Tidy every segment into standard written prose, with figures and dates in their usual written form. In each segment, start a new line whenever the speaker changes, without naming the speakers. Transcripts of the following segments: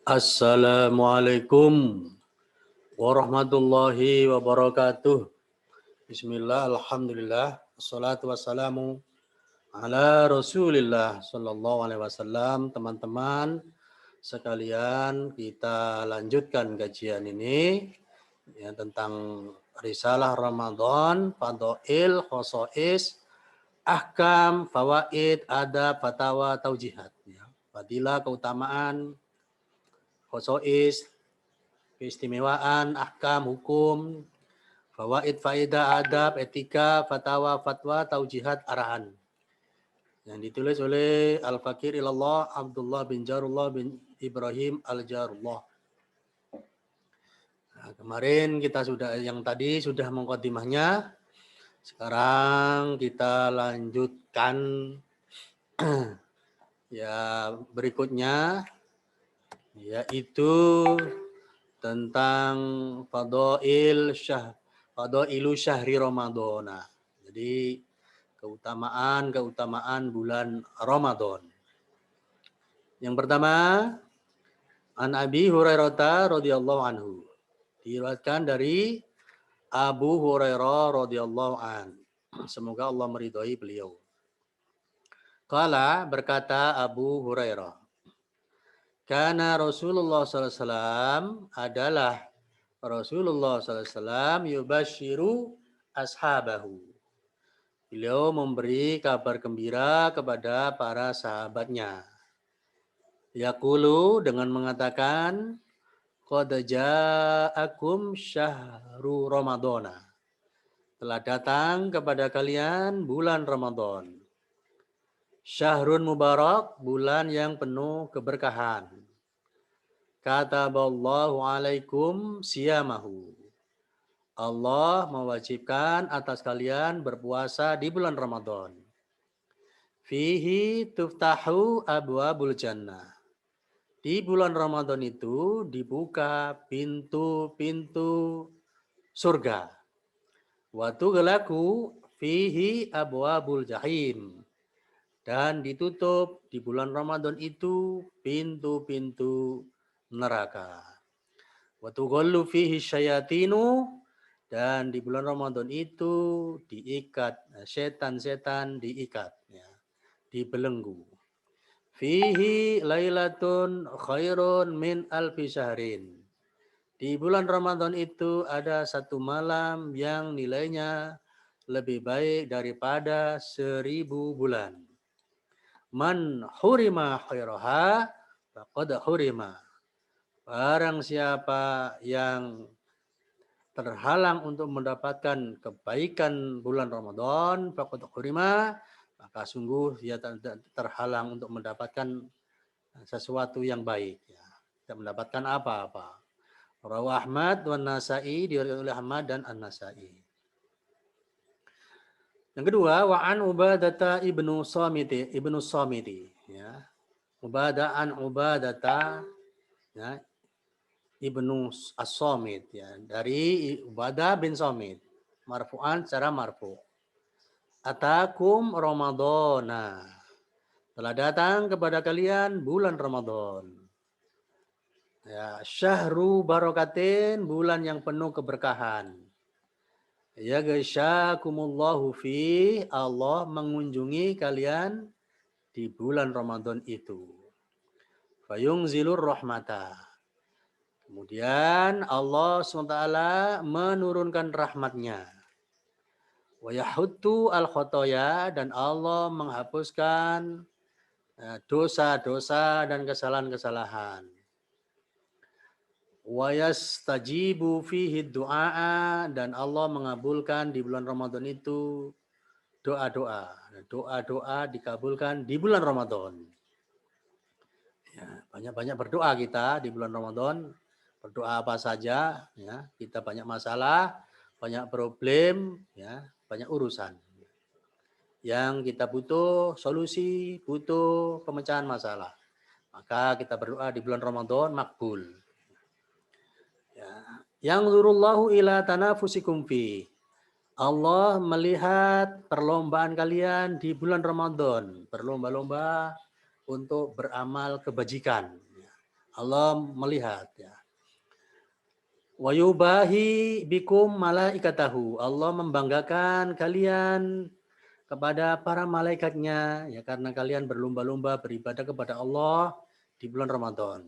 Assalamualaikum warahmatullahi wabarakatuh. Bismillah, alhamdulillah, assalatu wassalamu ala rasulillah sallallahu alaihi wasallam. Teman-teman sekalian, kita lanjutkan kajian ini ya, tentang Risalah Ramadan, Fadhail, Khosois, Ahkam, Fawaid, Adab, Fatawa, Taujihat. Ya. Fadilah, keutamaan, Khosois, keistimewaan, ahkam, hukum, fawaid, faedah, adab, etika, fatwa, taujihat, arahan. Yang ditulis oleh Al-Fakir Ilallah Abdullah bin Jarullah bin Ibrahim Al-Jarullah. Nah, kemarin yang tadi sudah mengqadimahnya. Sekarang kita lanjutkan ya berikutnya, yaitu tentang fadailu syahri Ramadhan. Jadi keutamaan bulan Ramadan. Yang pertama, an Abi Hurairah radhiyallahu anhu. Diriwayatkan dari Abu Hurairah radhiyallahu an. Semoga Allah meridhai beliau. Qala, berkata Abu Hurairah, karena Rasulullah SAW adalah Rasulullah SAW yubashiru ashabahu. Beliau memberi kabar gembira kepada para sahabatnya. Yaqulu, dengan mengatakan, qad ja'akum syahru Ramadana. Telah datang kepada kalian bulan Ramadan. Syahrun mubarak, bulan yang penuh keberkahan. Kataballahu alaikum siyamahu. Allah mewajibkan atas kalian berpuasa di bulan Ramadan. Fihi tuftahu abwabul jannah. Di bulan Ramadan itu dibuka pintu-pintu surga. Wa tughlaqu fihi abwabul jahim. Dan ditutup di bulan Ramadan itu pintu-pintu neraka. Wa tughallu fihi syayatinu, dan di bulan Ramadan itu diikat setan-setan, diikat ya, dibelenggu. Fihi lailatun khairun min alfi syahrin. Di bulan Ramadan itu ada satu malam yang nilainya lebih baik daripada 1000 bulan. Man hurima khairaha faqad hurima. Barang siapa yang terhalang untuk mendapatkan kebaikan bulan Ramadan, faqad hurima, maka sungguh dia terhalang untuk mendapatkan sesuatu yang baik. Ya. Tidak mendapatkan apa-apa. Rawahu Ahmad wan Nasa'i, diriwayatkan oleh Ahmad dan An-Nasa'i. Yang kedua, wa an Ubadah ibnu Samiti, ya. Ubadata ya, ibnu As-Samit, ya, dari Ubadah bin Samit, marfu'an secara marfu'. Atakum Ramadana. Telah datang kepada kalian bulan Ramadan. Ya, syahru barakatin, bulan yang penuh keberkahan. Ya gasyakumullahu fi, Allah mengunjungi kalian di bulan Ramadan itu. Fayungzilur rahmata. Kemudian Allah SWT menurunkan rahmatnya. Wa yahuttu al-khotoya, dan Allah menghapuskan dosa-dosa dan kesalahan-kesalahan. Wa yastajibu fihi du'a, dan Allah mengabulkan di bulan Ramadan itu doa-doa. Doa-doa dikabulkan di bulan Ramadan. Ya, banyak-banyak berdoa kita di bulan Ramadan. Berdoa apa saja, ya. Kita banyak masalah, banyak problem, ya, banyak urusan. Yang kita butuh solusi, butuh pemecahan masalah. Maka kita berdoa di bulan Ramadan, makbul. Ya. Yang zurullahu ila tanafusikum fi. Allah melihat perlombaan kalian di bulan Ramadan, berlomba-lomba untuk beramal kebajikan. Allah melihat ya. Wa yubahi bikum malaikatahu. Allah membanggakan kalian kepada para malaikatnya ya karena kalian berlomba-lomba beribadah kepada Allah di bulan Ramadan.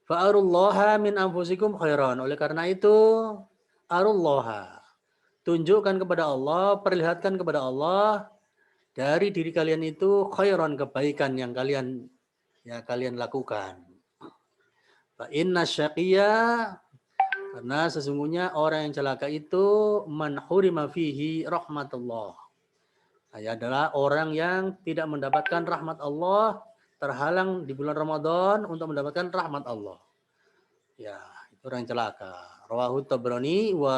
Fa'arullaha min anfusikum khairan. Oleh karena itu, arullaha. Tunjukkan kepada Allah, perlihatkan kepada Allah dari diri kalian itu khairan, kebaikan yang kalian lakukan. Fa inna syaqiyya, karena sesungguhnya orang yang celaka itu man hurima fihi rahmatullah. Adalah orang yang tidak mendapatkan rahmat Allah, terhalang di bulan Ramadan untuk mendapatkan rahmat Allah. Ya, itu orang yang celaka. Rawahu Tabrani wa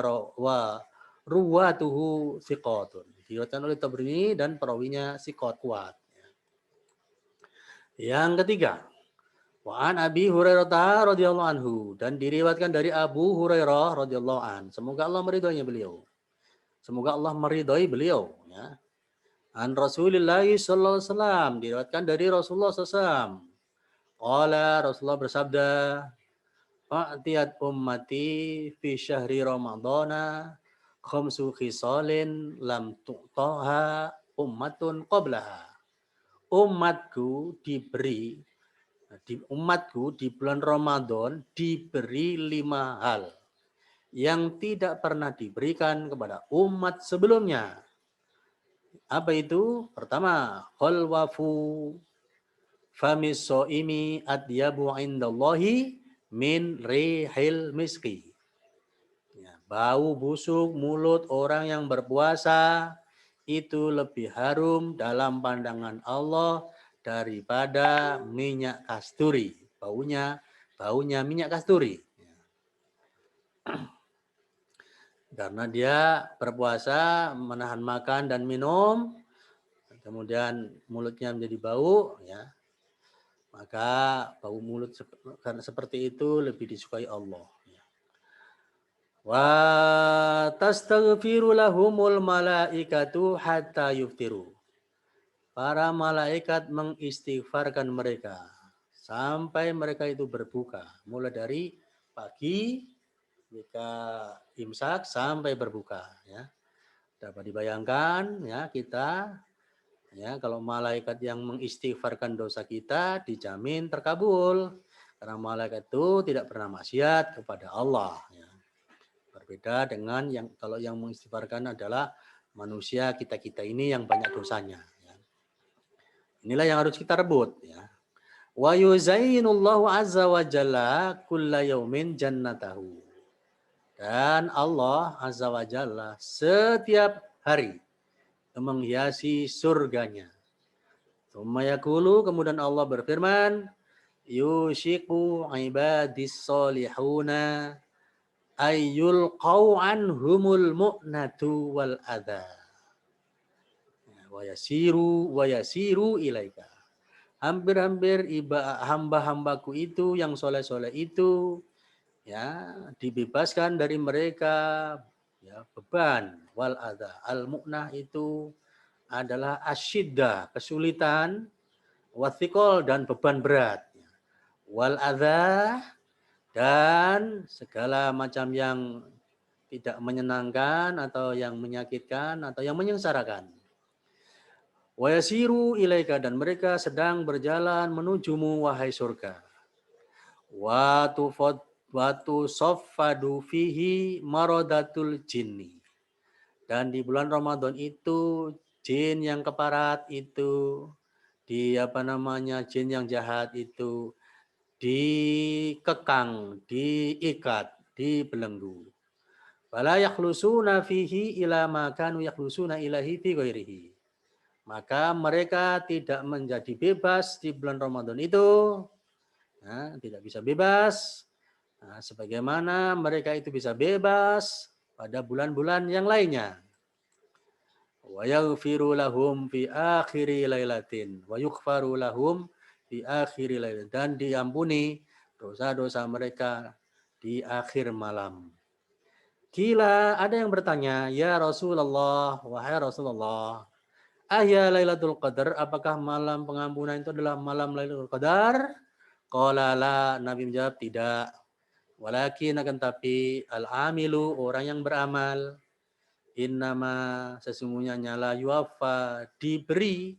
ruwatuhu thiqatun. Diriwayatkan oleh Tabrani dan perawinya thiqat kuat. Yang ketiga, wa an Abi Hurairah radhiyallahu anhu, dan diriwayatkan dari Abu Hurairah radhiyallahu an. Semoga Allah meridhoinya beliau. Semoga Allah meridhoi beliau ya. An Rasulillah sallallahu alaihi wasallam, diriwayatkan dari Rasulullah SAW. Qala, Rasulullah bersabda, fa'tiyat ummati fi syahri ramadhana khamsu khisalin lam tu'taha ummatun qablaha. Umatku di bulan Ramadan diberi 5 hal yang tidak pernah diberikan kepada umat sebelumnya. Apa itu? Pertama, khalwafu famis so'imi adyabu indallahi min rihil miski. Ya, bau busuk mulut orang yang berpuasa itu lebih harum dalam pandangan Allah daripada minyak kasturi. Baunya minyak kasturi. Karena dia berpuasa, menahan makan dan minum, kemudian mulutnya menjadi bau, ya, maka bau mulut karena seperti itu lebih disukai Allah. Wa tastaghfiru lahumul malaikatu hatta yuftiru. Para malaikat mengistighfarkan mereka sampai mereka itu berbuka, mulai dari pagi jika imsak sampai berbuka ya. Dapat dibayangkan ya, kita ya, kalau malaikat yang mengistighfarkan dosa kita dijamin terkabul karena malaikat itu tidak pernah maksiat kepada Allah ya. Berbeda dengan kalau yang mengistighfarkan adalah manusia kita ini yang banyak dosanya ya. Inilah yang harus kita rebut ya. Wa yuzayyinullahu azza wa jalla kulla yaumin jannatahu. Dan Allah Azza wa Jalla setiap hari menghiasi surganya. Kemudian Allah berfirman, yushiku ibadis solihuna ayyul anhumul mu'natu wal adha. Wa yasiru ilaika. Hampir-hampir hamba-hambaku itu yang soleh-soleh itu ya dibebaskan dari mereka ya beban wal adha. Al mu'nah itu adalah asyiddah, kesulitan, wathiqol, dan beban berat, wal adha, dan segala macam yang tidak menyenangkan atau yang menyakitkan atau yang menyengsarakan. Wa yasiru ilaika, dan mereka sedang berjalan menujumu wahai surga. Watu soffadu fihi marodatul jinni. Dan di bulan Ramadan itu jin yang keparat itu jin yang jahat itu dikekang, diikat, dibelenggu. Fala yakhlusuna fihi ila ma kanu yakhlusuna ilahi fi ghairihi. Maka mereka tidak menjadi bebas di bulan Ramadan itu. Nah, tidak bisa bebas. Nah, sebagaimana mereka itu bisa bebas pada bulan-bulan yang lainnya. Wa yaghfiru lahum fi akhiri lailatin wa yughfaru lahum fi akhiri lailatin, dan diampuni dosa-dosa mereka di akhir malam. Kila, ada yang bertanya, ya Rasulullah, wahai Rasulullah, ahya Lailatul Qadar, apakah malam pengampunan itu adalah malam Lailatul Qadar? Qala la, Nabi menjawab tidak. Walakin akan tapi al-amilu orang yang beramal innama sesungguhnya nyala yuwaffa diberi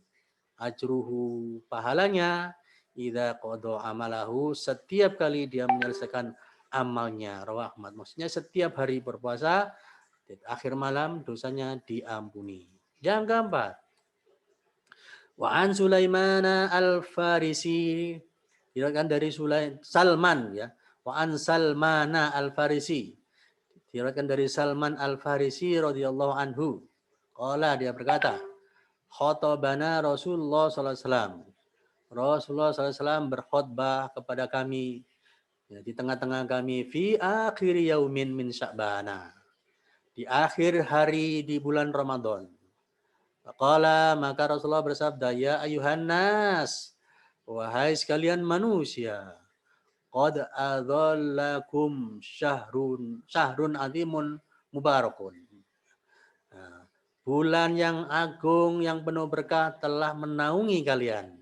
ajruhu pahalanya idza qada amalahu setiap kali dia menyelesaikan amalnya. Rawah Ahmad. Maksudnya setiap hari berpuasa di akhir malam dosanya diampuni. Yang keempat, wa an Sulaimana al-Farisi diriwayatkan dari Salman ya. Wa an Salmana al-Farisi diriwayatkan dari Salman al-Farisi radhiyallahu anhu. Qala dia berkata, khatabana Rasulullah sallallahu alaihi wasallam. Rasulullah sallallahu alaihi wasallam berkhutbah kepada kami ya, di tengah-tengah kami fi akhir yaumin min Sya'bana. Di akhir hari di bulan Ramadan. Faqala maka Rasulullah bersabda, ya ayuhan nas, wahai sekalian manusia, qad adhallakum syahrun azimun mubarakun. Nah, bulan yang agung yang penuh berkah telah menaungi kalian.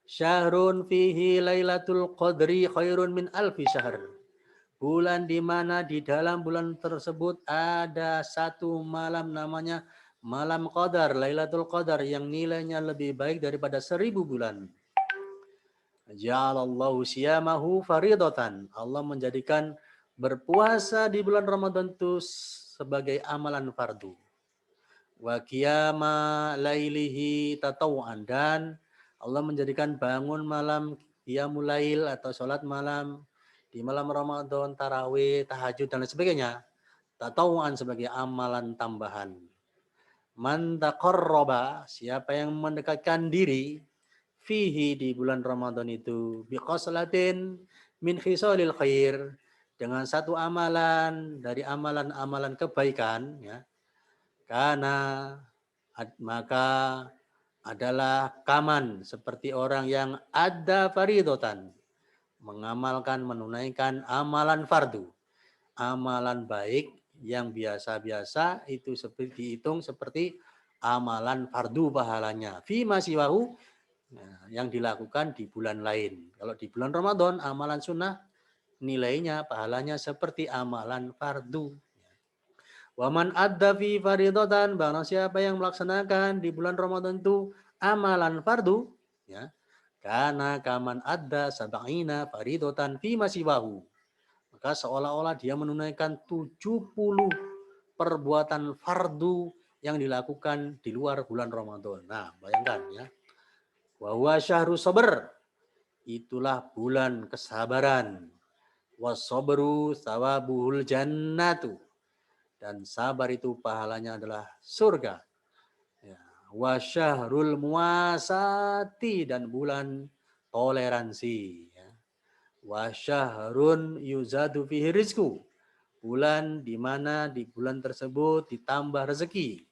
Syahrun fihi lailatul qadri khairun min alfi syahr. Bulan di mana di dalam bulan tersebut ada satu malam namanya malam qadar, Lailatul Qadar yang nilainya lebih baik daripada 1000 bulan. Ja'alallahu siyamahu faridatan. Allah menjadikan berpuasa di bulan Ramadan itu sebagai amalan fardu. Wa qiyama lailihi tatawuan, dan Allah menjadikan bangun malam qiyamul lail atau salat malam di malam Ramadan, tarawih, tahajud dan lain sebagainya, tatawuan sebagai amalan tambahan. Man taqarraba, siapa yang mendekatkan diri fihi di bulan Ramadan itu biqaslatin min khisalil khair, dengan satu amalan dari amalan-amalan kebaikan ya, karena maka adalah kaman seperti orang yang ada faridotan, mengamalkan menunaikan amalan fardu, amalan baik yang biasa-biasa itu seperti dihitung seperti amalan fardu pahalanya. Fi masiwahu, yang dilakukan di bulan lain. Kalau di bulan Ramadan amalan sunnah nilainya pahalanya seperti amalan fardu. Waman adda fi faridatan, barang siapa yang melaksanakan di bulan Ramadan itu amalan fardu ya, karena kaman adda sab'ina faridatan fi masiwahu, maka seolah-olah dia menunaikan 70 perbuatan fardu yang dilakukan di luar bulan Ramadan. Nah, bayangkan ya. Wa huwa syahru sabr, itulah bulan kesabaran. Was-sabru thawabuhul jannatu, dan sabar itu pahalanya adalah surga. Ya. Wa syahrul muasati, dan bulan toleransi. Ya. Wa syahrun yuzadu fihi rizku, bulan di mana di bulan tersebut ditambah rezeki.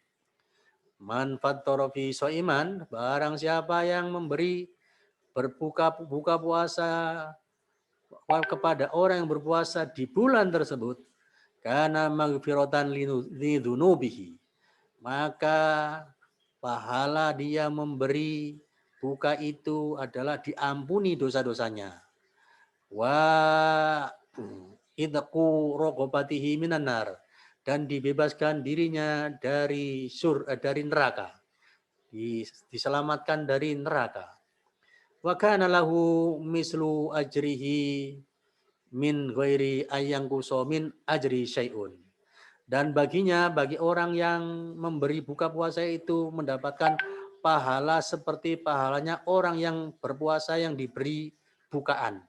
Man fattara fi shaiman, barang siapa yang memberi buka puasa kepada orang yang berpuasa di bulan tersebut, karena maghfiratan lidunubihi, maka pahala dia memberi buka itu adalah diampuni dosa-dosanya. Wa idqu raqabatihi minan nar, dan dibebaskan dirinya dari neraka, diselamatkan dari neraka. Wa kana lahu mislu ajrihi min ghairi ayyangkuso min ajri syai'un, dan bagi orang yang memberi buka puasa itu mendapatkan pahala seperti pahalanya orang yang berpuasa yang diberi bukaan,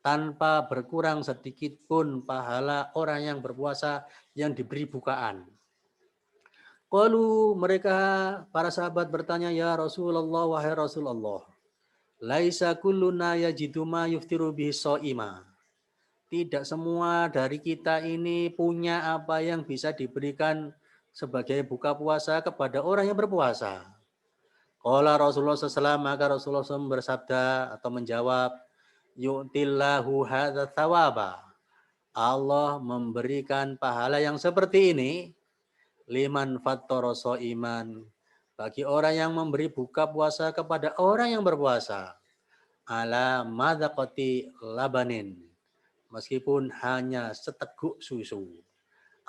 tanpa berkurang sedikit pun pahala orang yang berpuasa yang diberi bukaan. Qalu, mereka para sahabat bertanya, ya Rasulullah, wahai Rasulullah, laisa kulluna yajidu ma yuftiru bihi shaima. Tidak semua dari kita ini punya apa yang bisa diberikan sebagai buka puasa kepada orang yang berpuasa. Qala Rasulullah SAW, maka Rasulullah SAW bersabda atau menjawab, yu'tillahu hadza thawaba, Allah memberikan pahala yang seperti ini liman fattara shaiman, bagi orang yang memberi buka puasa kepada orang yang berpuasa. ala madaqati labanin, meskipun hanya seteguk susu,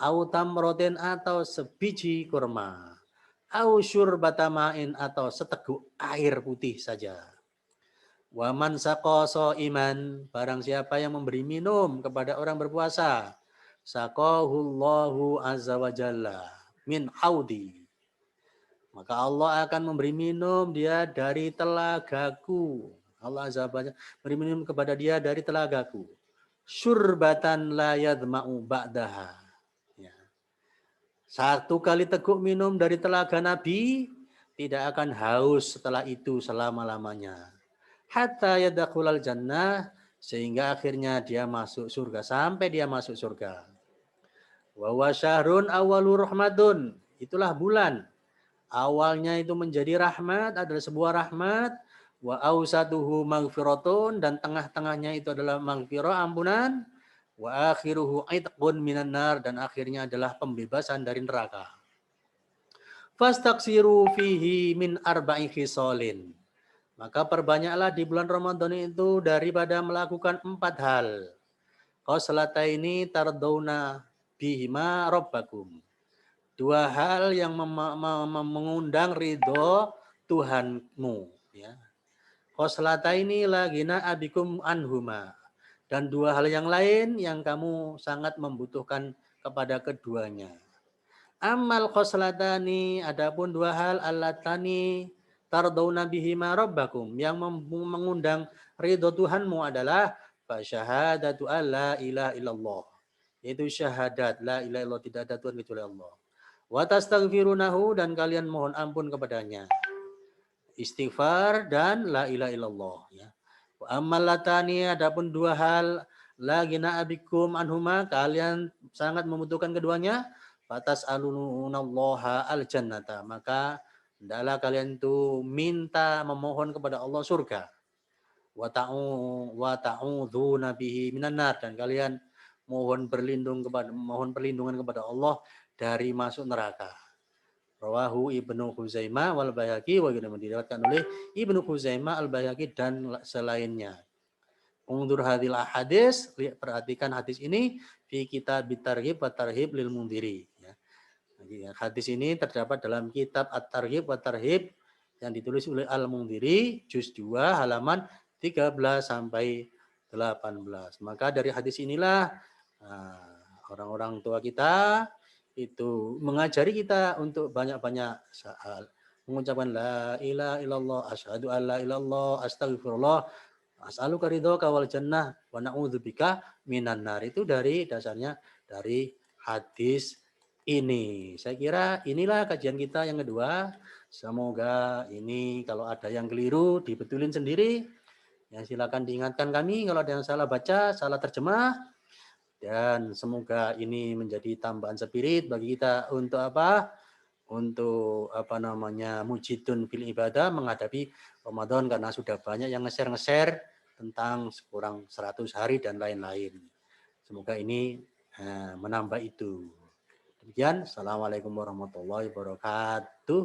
au tamrotin atau sebiji kurma, au syurbatamain atau seteguk air putih saja. Waman saqo iman, barang siapa yang memberi minum kepada orang berpuasa, saqahullahu azza wa jalla min haudi, maka Allah akan memberi minum dia dari telagaku. Allah azza wa jalla beri minum kepada dia dari telagaku. Syurbatan la yadma'u ba'daha. Ya. Satu kali teguk minum dari telaga Nabi, tidak akan haus setelah itu selama-lamanya. Hatta yadakhulal jannah, sehingga akhirnya dia masuk surga, sampai dia masuk surga. Wa huwa syahrun awwalu rahmatun, itulah bulan. Awalnya itu menjadi rahmat, adalah sebuah rahmat. Wa awsatuhu maghfiratun, dan tengah-tengahnya itu adalah maghfirah, ampunan. Wa akhiruhu aitqun minan nar, dan akhirnya adalah pembebasan dari neraka. Fastaksiru fihi min arba'i khisalin, maka perbanyaklah di bulan Ramadan itu daripada melakukan 4 hal. Khoslataini tardawna bihima rabbakum, 2 hal yang mengundang ridho Tuhanmu. Ya. Khoslataini la ghina abikum anhuma, dan 2 hal yang lain yang kamu sangat membutuhkan kepada keduanya. Amal khoslatani, adapun 2 hal allatani tardawna bihima rabbakum, yang mengundang ridho Tuhanmu adalah fasyahadatu alla ilaha illallah, yaitu syahadat la ilaha illallah, tidak ada Tuhan kecuali Allah. Wa tastaghfirunahu, dan kalian mohon ampun kepadanya. Istighfar dan la ilaha illallah, ya. Wa ammal latani, adapun 2 hal la ghina abikum anhuma, kalian sangat membutuhkan keduanya. Fatas alunallaha al-jannata, maka hendaklah kalian itu minta, memohon kepada Allah surga. Wa ta'udzuna bihi minan nar, dan kalian mohon perlindungan kepada Allah dari masuk neraka. Rawahu Ibnu Khuzaimah wal Baihaqi, wa diriwayatkan oleh Ibnu Khuzaimah, Al-Baihaqi, dan selainnya. Undur hadil hadis, perhatikan hadis ini fi kitab Targhib wa Tarhib lil Mundhiri. Hadis ini terdapat dalam kitab At-Targhib wa Tarhib yang ditulis oleh Al-Mundhiri, juz 2 halaman 13 sampai 18. Maka dari hadis inilah orang-orang tua kita itu mengajari kita untuk banyak-banyak mengucapkan la ilaha illallah, asyhadu an la ilaha illallah, astagfirullah, as'aluka ridhoka wal jannah wa na'udzubika minan nar. Itu dari dasarnya dari hadis ini. Saya kira inilah kajian kita yang kedua. Semoga ini kalau ada yang keliru dibetulin sendiri. Ya, silakan diingatkan kami kalau ada yang salah baca, salah terjemah. Dan semoga ini menjadi tambahan spirit bagi kita untuk apa? Untuk mujidun fil ibadah menghadapi Ramadan, karena sudah banyak yang nge-share tentang kurang 100 hari dan lain-lain. Semoga ini menambah itu. Demikian, assalamualaikum warahmatullahi wabarakatuh.